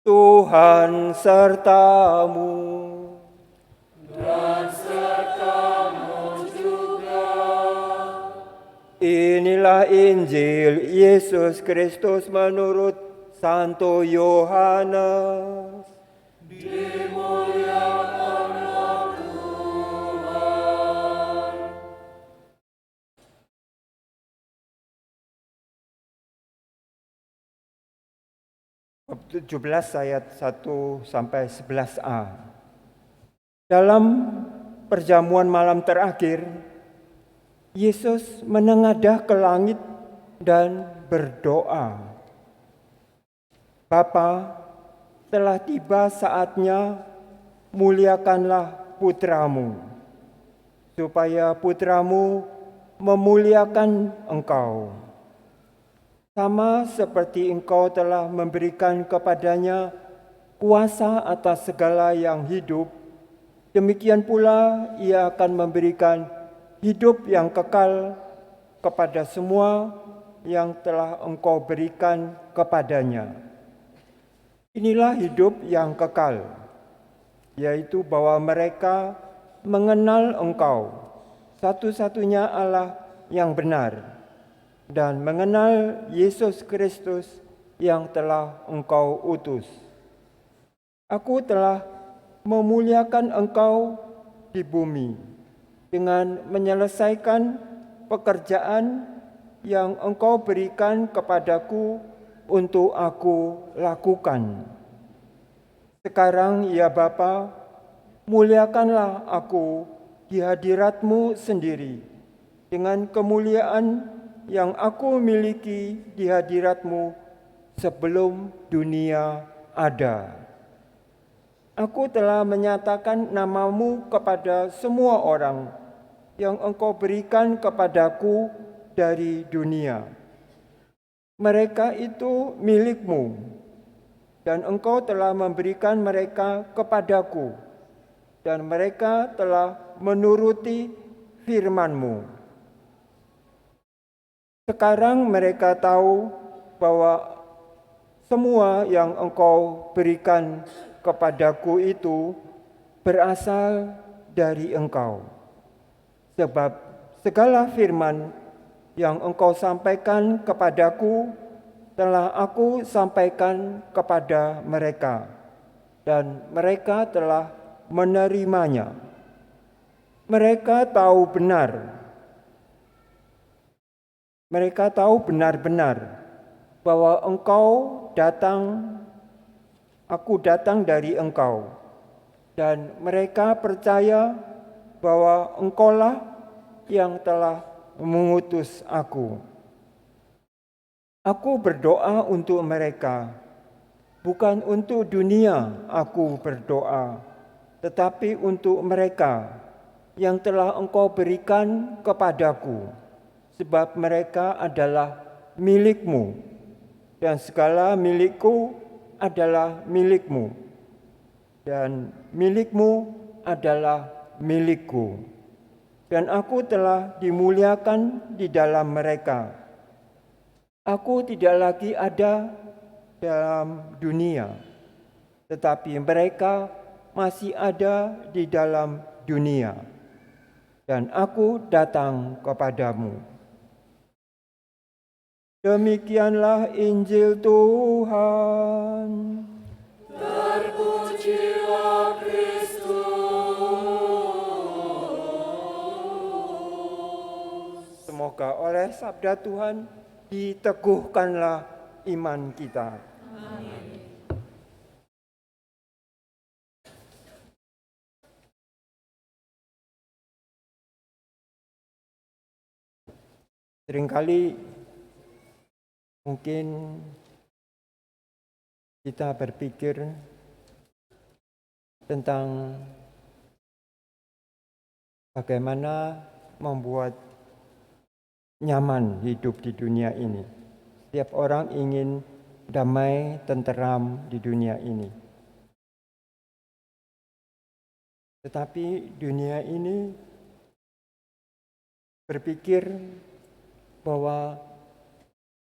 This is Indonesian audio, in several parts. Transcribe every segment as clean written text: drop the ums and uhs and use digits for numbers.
Tuhan sertamu. Dan sertamu juga. Inilah Injil Yesus Kristus menurut Santo Yohanes. Dimuliakanlah Tuhan. Bab 17 ayat 1 sampai 11a. Dalam perjamuan malam terakhir, Yesus menengadah ke langit dan berdoa, "Bapa, telah tiba saatnya, muliakanlah putramu, supaya putramu memuliakan engkau. Sama seperti engkau telah memberikan kepadanya kuasa atas segala yang hidup, demikian pula ia akan memberikan hidup yang kekal kepada semua yang telah engkau berikan kepadanya. Inilah hidup yang kekal, yaitu bahwa mereka mengenal engkau, satu-satunya Allah yang benar, dan mengenal Yesus Kristus yang telah engkau utus. Aku telah memuliakan engkau di bumi dengan menyelesaikan pekerjaan yang engkau berikan kepadaku untuk aku lakukan. Sekarang ya Bapa, muliakanlah aku di hadirat-Mu sendiri dengan kemuliaan yang aku miliki di hadirat-Mu sebelum dunia ada. Aku telah menyatakan nama-Mu kepada semua orang yang engkau berikan kepadaku dari dunia. Mereka itu milik-Mu, dan engkau telah memberikan mereka kepadaku, dan mereka telah menuruti firman-Mu. Sekarang mereka tahu bahwa semua yang engkau berikan kepadaku itu berasal dari engkau. Sebab segala firman yang engkau sampaikan kepadaku telah aku sampaikan kepada mereka, dan mereka telah menerimanya. Mereka tahu benar-benar bahwa aku datang dari engkau, dan mereka percaya bahwa engkaulah yang telah mengutus aku. Aku berdoa untuk mereka, bukan untuk dunia aku berdoa, tetapi untuk mereka yang telah engkau berikan kepadaku, sebab mereka adalah milik-Mu, dan segala milikku adalah milik-Mu, dan milik-Mu adalah milikku. Dan aku telah dimuliakan di dalam mereka. Aku tidak lagi ada dalam dunia, tetapi mereka masih ada di dalam dunia, dan aku datang kepadamu." Demikianlah Injil Tuhan. Terpujilah Kristus. Semoga oleh sabda Tuhan diteguhkanlah iman kita. Amin. Seringkali mungkin kita berpikir tentang bagaimana membuat nyaman hidup di dunia ini. Setiap orang ingin damai, tenteram di dunia ini. Tetapi dunia ini berpikir bahwa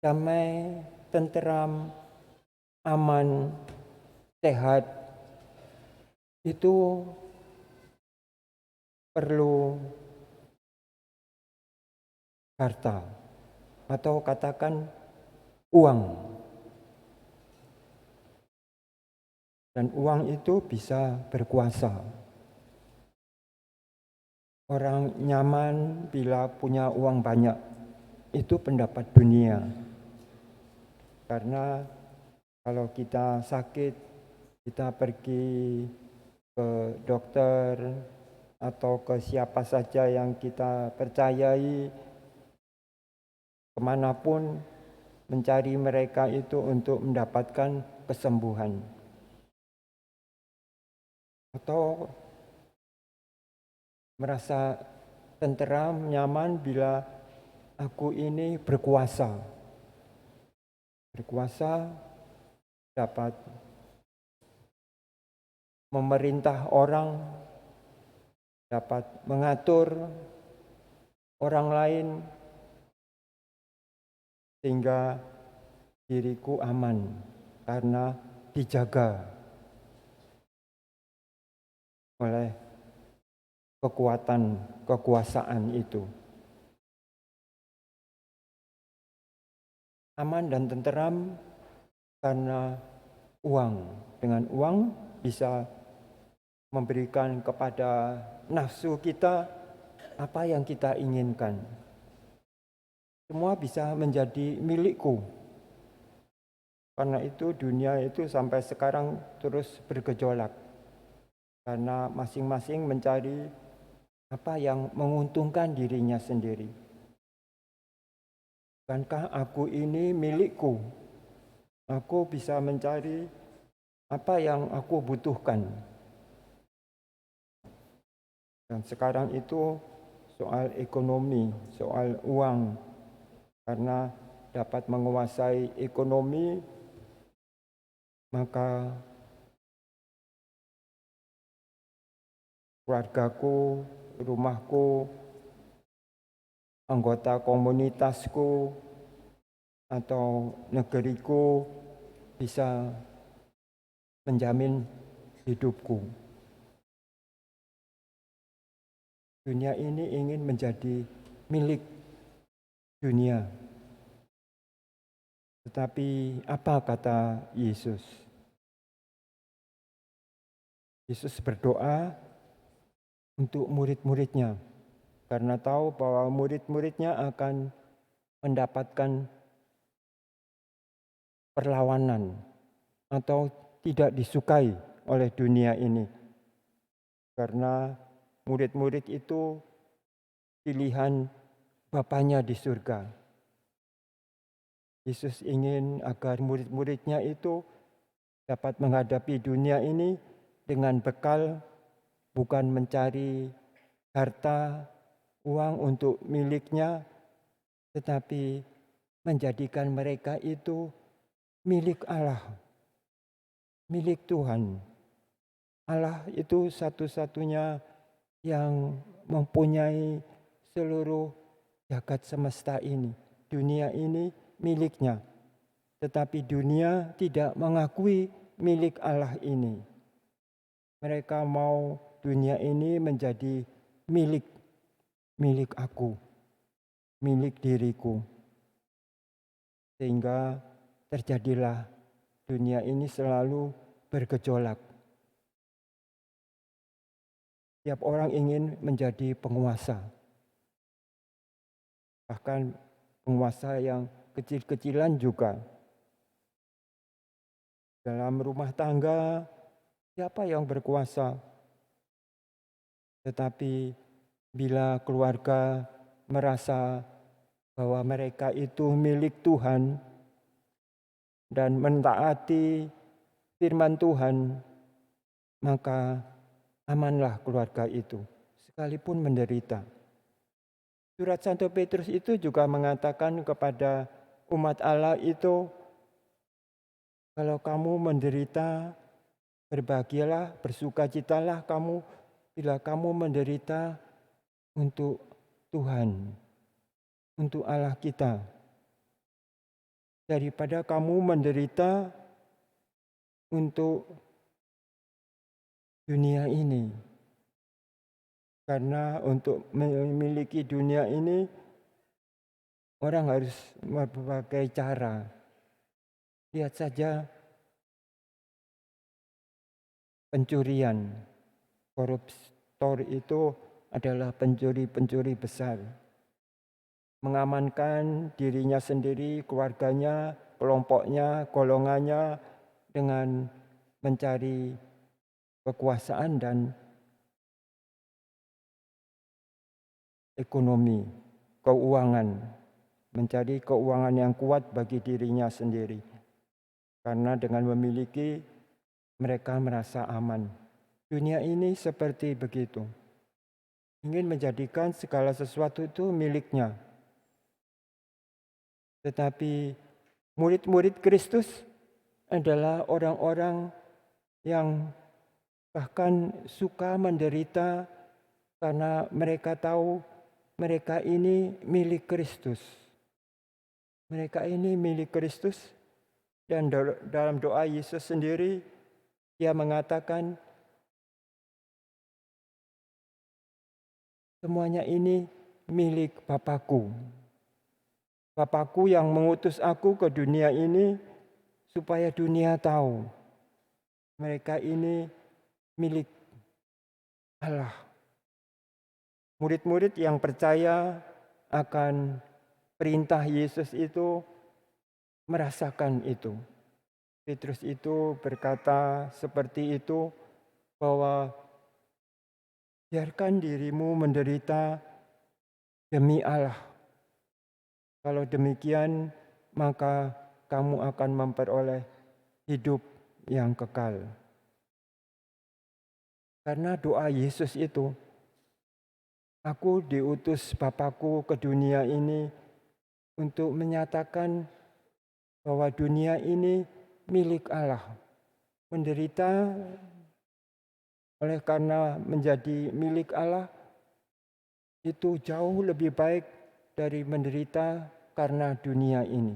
damai, tenteram, aman sehat itu perlu harta atau katakan uang. Dan uang itu bisa berkuasa. Orang nyaman bila punya uang banyak. Itu pendapat dunia. Karena kalau kita sakit, kita pergi ke dokter atau ke siapa saja yang kita percayai, kemanapun mencari mereka itu untuk mendapatkan kesembuhan. Atau merasa tenteram, nyaman bila aku ini berkuasa. Berkuasa dapat memerintah orang, dapat mengatur orang lain, sehingga diriku aman karena dijaga oleh kekuasaan itu. Aman dan tenteram karena uang. Dengan uang bisa memberikan kepada nafsu kita apa yang kita inginkan. Semua bisa menjadi milikku. Karena itu dunia itu sampai sekarang terus bergejolak. Karena masing-masing mencari apa yang menguntungkan dirinya sendiri. Bukankah aku ini milikku? Aku bisa mencari apa yang aku butuhkan. Dan sekarang itu soal ekonomi, soal uang. Karena dapat menguasai ekonomi, maka keluargaku, rumahku, anggota komunitasku, atau negeriku bisa menjamin hidupku. Dunia ini ingin menjadi milik dunia. Tetapi apa kata Yesus? Yesus berdoa untuk murid-muridnya. Karena tahu bahwa murid-muridnya akan mendapatkan perlawanan atau tidak disukai oleh dunia ini. Karena murid-murid itu pilihan Bapanya di surga. Yesus ingin agar murid-muridnya itu dapat menghadapi dunia ini dengan bekal bukan mencari harta, uang untuk miliknya, tetapi menjadikan mereka itu milik Allah, milik Tuhan. Allah itu satu-satunya yang mempunyai seluruh jagat semesta ini. Dunia ini miliknya. Tetapi dunia tidak mengakui milik Allah ini. Mereka mau dunia ini menjadi milik aku, milik diriku. Sehingga terjadilah dunia ini selalu bergejolak. Tiap orang ingin menjadi penguasa. Bahkan penguasa yang kecil-kecilan juga. Dalam rumah tangga, siapa yang berkuasa? Tetapi bila keluarga merasa bahwa mereka itu milik Tuhan dan mentaati firman Tuhan, maka amanlah keluarga itu, sekalipun menderita. Surat Santo Petrus itu juga mengatakan kepada umat Allah itu, kalau kamu menderita, berbahagialah, bersukacitalah kamu bila kamu menderita untuk Tuhan, untuk Allah kita. Daripada kamu menderita untuk dunia ini. Karena untuk memiliki dunia ini, orang harus berbagai cara. Lihat saja pencurian. Koruptor itu adalah pencuri-pencuri besar. Mengamankan dirinya sendiri, keluarganya, kelompoknya, golongannya dengan mencari kekuasaan dan ekonomi, keuangan, mencari keuangan yang kuat bagi dirinya sendiri. Karena dengan memiliki, mereka merasa aman. Dunia ini seperti begitu. Ingin menjadikan segala sesuatu itu miliknya. Tetapi murid-murid Kristus adalah orang-orang yang bahkan suka menderita karena mereka tahu mereka ini milik Kristus. Mereka ini milik Kristus, dan dalam doa Yesus sendiri, Dia mengatakan, semuanya ini milik Bapakku. Bapakku yang mengutus aku ke dunia ini supaya dunia tahu mereka ini milik Allah. Murid-murid yang percaya akan perintah Yesus itu merasakan itu. Petrus itu berkata seperti itu, bahwa biarkan dirimu menderita demi Allah. Kalau demikian, maka kamu akan memperoleh hidup yang kekal. Karena doa Yesus itu, aku diutus Bapakku ke dunia ini untuk menyatakan bahwa dunia ini milik Allah. Menderita oleh karena menjadi milik Allah itu jauh lebih baik dari menderita karena dunia ini.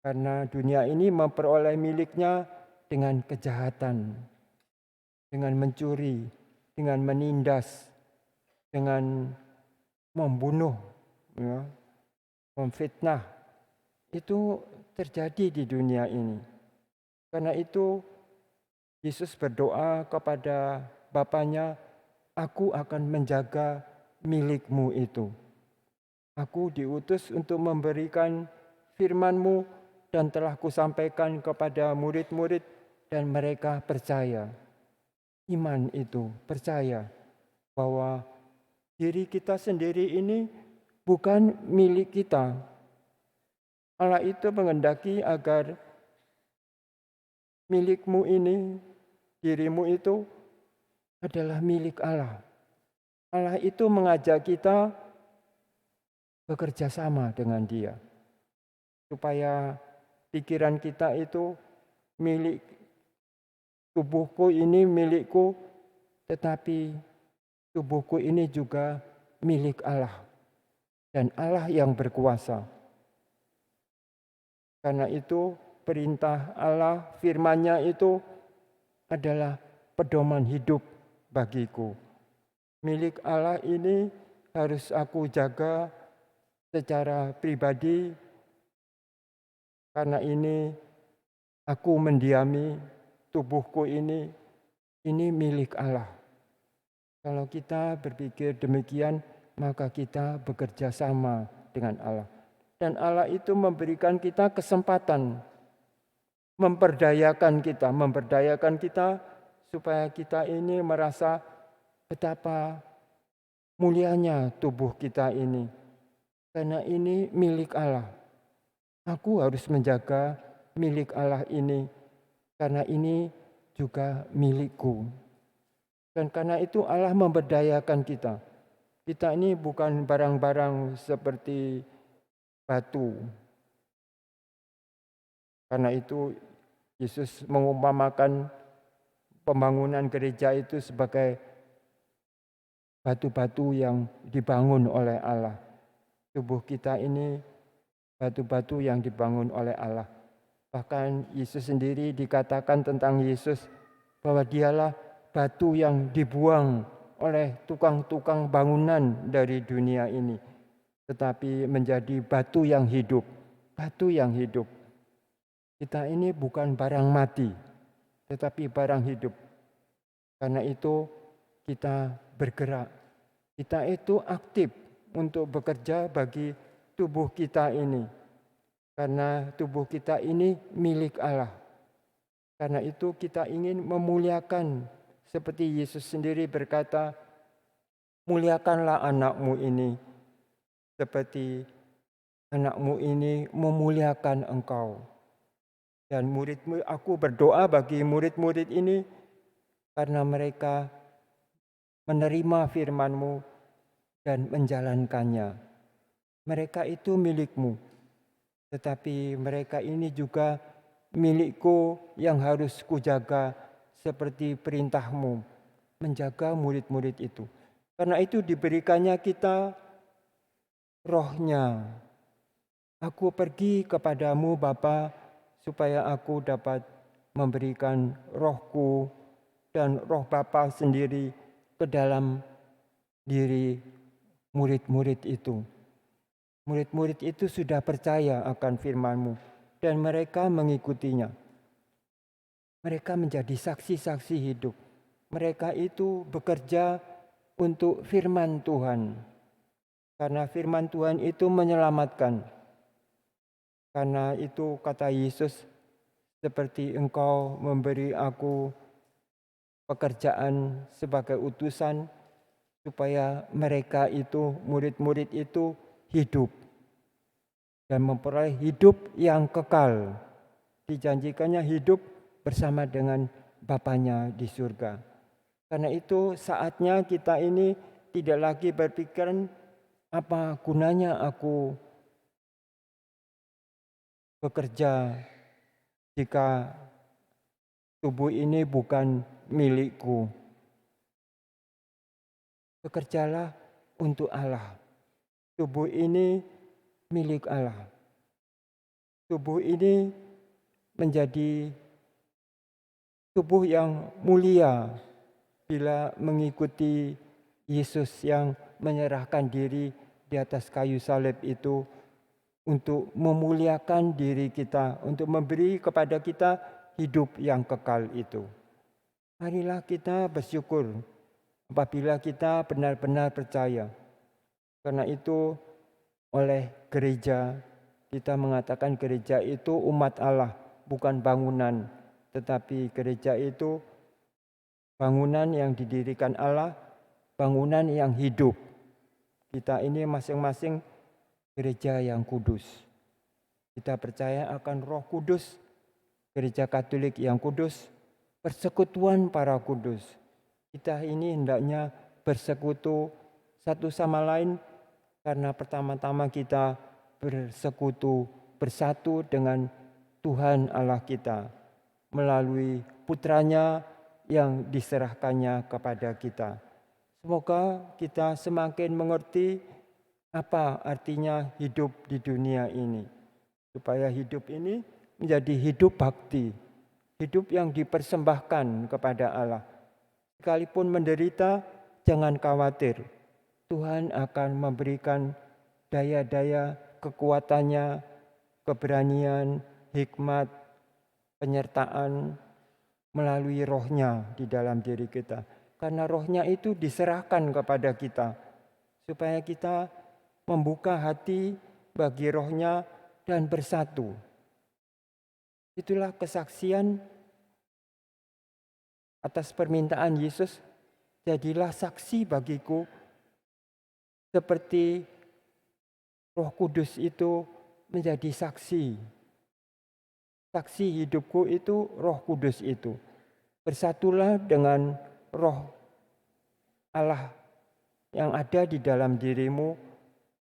Karena dunia ini memperoleh miliknya dengan kejahatan, dengan mencuri, dengan menindas, dengan membunuh, memfitnah. Itu terjadi di dunia ini. Karena itu Yesus berdoa kepada Bapanya, aku akan menjaga milikmu itu. Aku diutus untuk memberikan firman-Mu dan telah kusampaikan kepada murid-murid dan mereka percaya. Iman itu percaya bahwa diri kita sendiri ini bukan milik kita. Allah itu menghendaki agar milikmu ini, dirimu itu adalah milik Allah. Allah itu mengajak kita bekerja sama dengan Dia. Supaya pikiran kita itu milik, tubuhku ini milikku, tetapi tubuhku ini juga milik Allah. Dan Allah yang berkuasa. Karena itu perintah Allah, firman-Nya itu adalah pedoman hidup bagiku. Milik Allah ini harus aku jaga secara pribadi. Karena ini aku mendiami tubuhku ini milik Allah. Kalau kita berpikir demikian, maka kita bekerja sama dengan Allah. Dan Allah itu memberikan kita kesempatan, memberdayakan kita supaya kita ini merasa betapa mulianya tubuh kita ini. Karena ini milik Allah. Aku harus menjaga milik Allah ini, karena ini juga milikku. Dan karena itu Allah memberdayakan kita. Kita ini bukan barang-barang seperti batu. Karena itu Yesus mengumpamakan pembangunan gereja itu sebagai batu-batu yang dibangun oleh Allah. Tubuh kita ini batu-batu yang dibangun oleh Allah. Bahkan Yesus sendiri dikatakan tentang Yesus, bahwa dialah batu yang dibuang oleh tukang-tukang bangunan dari dunia ini, tetapi menjadi batu yang hidup, batu yang hidup. Kita ini bukan barang mati, tetapi barang hidup. Karena itu kita bergerak, kita itu aktif untuk bekerja bagi tubuh kita ini. Karena tubuh kita ini milik Allah. Karena itu kita ingin memuliakan, seperti Yesus sendiri berkata, muliakanlah anakmu ini, seperti anakmu ini memuliakan engkau. Dan aku berdoa bagi murid-murid ini, karena mereka menerima firman-Mu dan menjalankannya. Mereka itu milik-Mu, tetapi mereka ini juga milikku yang harus kujaga seperti perintah-Mu, menjaga murid-murid itu. Karena itu diberikannya kita Roh-Nya. Aku pergi kepadamu Bapa, supaya aku dapat memberikan Roh-Ku dan Roh Bapa sendiri ke dalam diri murid-murid itu. Murid-murid itu sudah percaya akan firman-Mu dan mereka mengikutinya. Mereka menjadi saksi-saksi hidup. Mereka itu bekerja untuk firman Tuhan. Karena firman Tuhan itu menyelamatkan. Karena itu kata Yesus, seperti engkau memberi aku pekerjaan sebagai utusan, supaya mereka itu, murid-murid itu hidup dan memperoleh hidup yang kekal. Dijanjikannya hidup bersama dengan Bapanya di surga. Karena itu saatnya kita ini tidak lagi berpikiran apa gunanya aku bekerja jika tubuh ini bukan milikku. Bekerjalah untuk Allah. Tubuh ini milik Allah. Tubuh ini menjadi tubuh yang mulia bila mengikuti Yesus yang menyerahkan diri di atas kayu salib itu untuk memuliakan diri kita, untuk memberi kepada kita hidup yang kekal itu. Marilah kita bersyukur apabila kita benar-benar percaya. Karena itu oleh gereja, kita mengatakan gereja itu umat Allah, bukan bangunan. Tetapi gereja itu bangunan yang didirikan Allah, bangunan yang hidup. Kita ini masing-masing gereja yang kudus. Kita percaya akan Roh Kudus, gereja Katolik yang kudus, persekutuan para kudus. Kita ini hendaknya bersekutu satu sama lain, karena pertama-tama kita bersekutu, bersatu dengan Tuhan Allah kita melalui putranya yang diserahkannya kepada kita. Semoga kita semakin mengerti apa artinya hidup di dunia ini. Supaya hidup ini menjadi hidup bakti, hidup yang dipersembahkan kepada Allah. Sekalipun menderita, jangan khawatir. Tuhan akan memberikan daya-daya, kekuatannya, keberanian, hikmat, penyertaan melalui Roh-Nya di dalam diri kita. Karena Roh-Nya itu diserahkan kepada kita, supaya kita membuka hati bagi Roh-Nya dan bersatu. Itulah kesaksian atas permintaan Yesus, jadilah saksi bagiku seperti Roh Kudus itu menjadi saksi. Saksi hidupku itu Roh Kudus itu. Bersatulah dengan Roh Allah yang ada di dalam dirimu,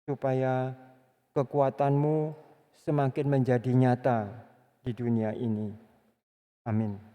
supaya kekuatanmu semakin menjadi nyata di dunia ini. Amin.